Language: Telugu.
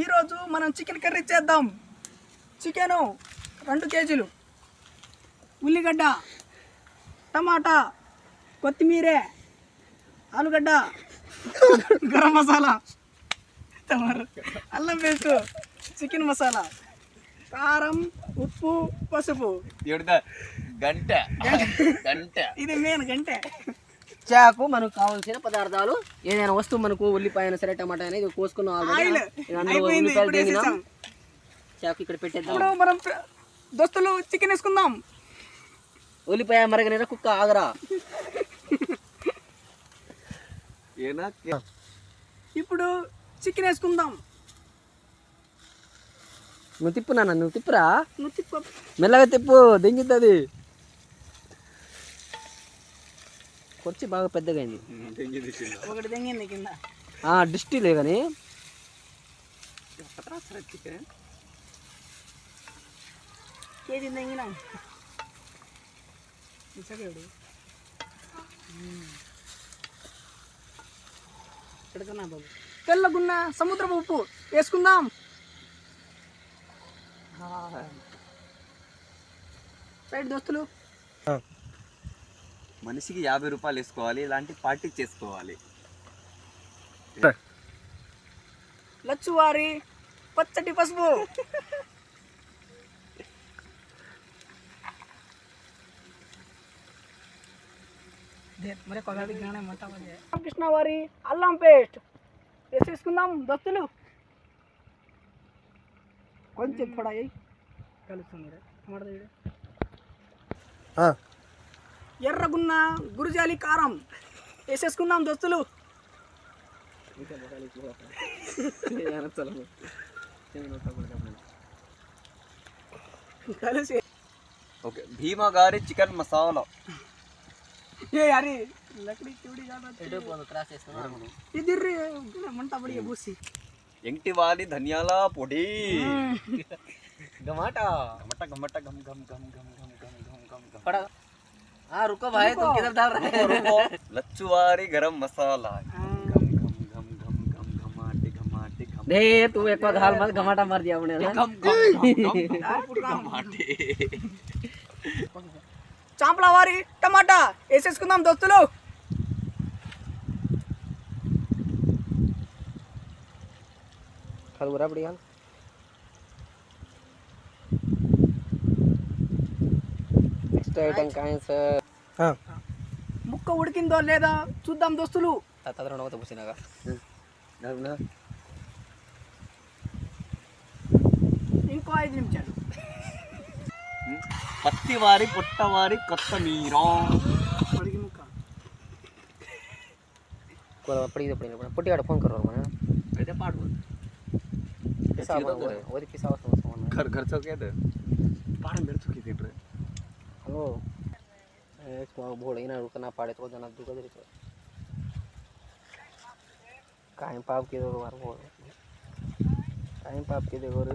ఈరోజు మనం చికెన్ కర్రీ చేద్దాం. చికెను 2 కేజీలు, ఉల్లిగడ్డ, టమాటా, కొత్తిమీర, ఆలుగడ్డ, గరం మసాలా, అల్లం పేస్ట్, చికెన్ మసాలా, కారం, ఉప్పు, పసుపు. గంట ఇది మెయిన్ గంట. చాకు మనకు కావాల్సిన పదార్థాలు ఏదైనా వస్తువు మనకు ఉల్లిపాయ అయినా సరే టమాటా అనేది కోసుకున్నాం ఆల్రెడీ. చాకు ఇక్కడ పెట్టేద్దాం. ఇప్పుడు మనం దోస్తులు చికెన్ వేసుకుందాం. ఉల్లిపాయ మరగనైనా కుక్క ఆగరా. ఇప్పుడు చికెన్ వేసుకుందాం. నువ్వు తిప్పు నాన్న, నువ్వు తిప్పురా, నువ్వు తిప్పు, మెల్లగా తిప్పు, దెంగిద్ది. కొచ్చి బాగా పెద్దగా అయింది. ఒకటి దెంగింది కింద. డిస్టిలే కానీ కేజీ దెంగినాం. బాబు తెల్లగున్న సముద్రపు ఉప్పు వేసుకుందాం. రైట్ దోస్తులు, మనిషికి 50 రూపాయలు వేసుకోవాలి. ఇలాంటి పార్టీ చేసుకోవాలి. లచ్చువారి పచ్చటి పసుపు, కృష్ణ వారి అల్లం పేస్ట్ వేసేసుకుందాం దోస్తులు. కొంచెం థోడా కలుస్తుంది. ఎర్రగున్న గురుజాలి కారం వేసేసుకుందాం దోస్తులు. కలిసి ఓకే, భీమా గారి చికెన్ మసాలా. ఎంటి వారి ధనియాల పొడి, टमाटा గమట గమట గమ్ గమ్ గమ్ గమ్ గమ్ గమ్ గమ్ గమ్ గమ్. पड़ा। रुको भाई, तुम किधर डाल रहे हो? లచ్చువారి గరం మసాలా. గమ్ గమ్ గమ్ గమ్ గమ్ గమాటి గమాటి గమ్. दे तू एक बार हाल मत घमाटा मार दिया हमने। గమ్ గమ్ గమ్ గమాటి. చాంపల వారి టమాటా వేసేసుకుందాం దోస్తులు. खलबुरा बढ़िया। నెక్స్ట్ ఐటమ్ కాయన్ సార్. ముక్క ఉడికిందో లేదా చూద్దాం దోస్తులు. తదరనవత పుసినాగా. ఇంకో 5 నిమిషాలు. పత్తివారి పుట్టవారి కొత్తమీర. ఉడికి ముక్క पड़ी तो पड़ी पुट्टी का फोन करो मैंने అయితే పాడు. पिसा वो पिसा सामान घर घर से क्या दे पाड़ मेरे चुकी थी रे. हेलो एक बोल इना रुकना पाड़े तो जना दुका दे काहे पाप के दो बार बोल काहे पाप के दे और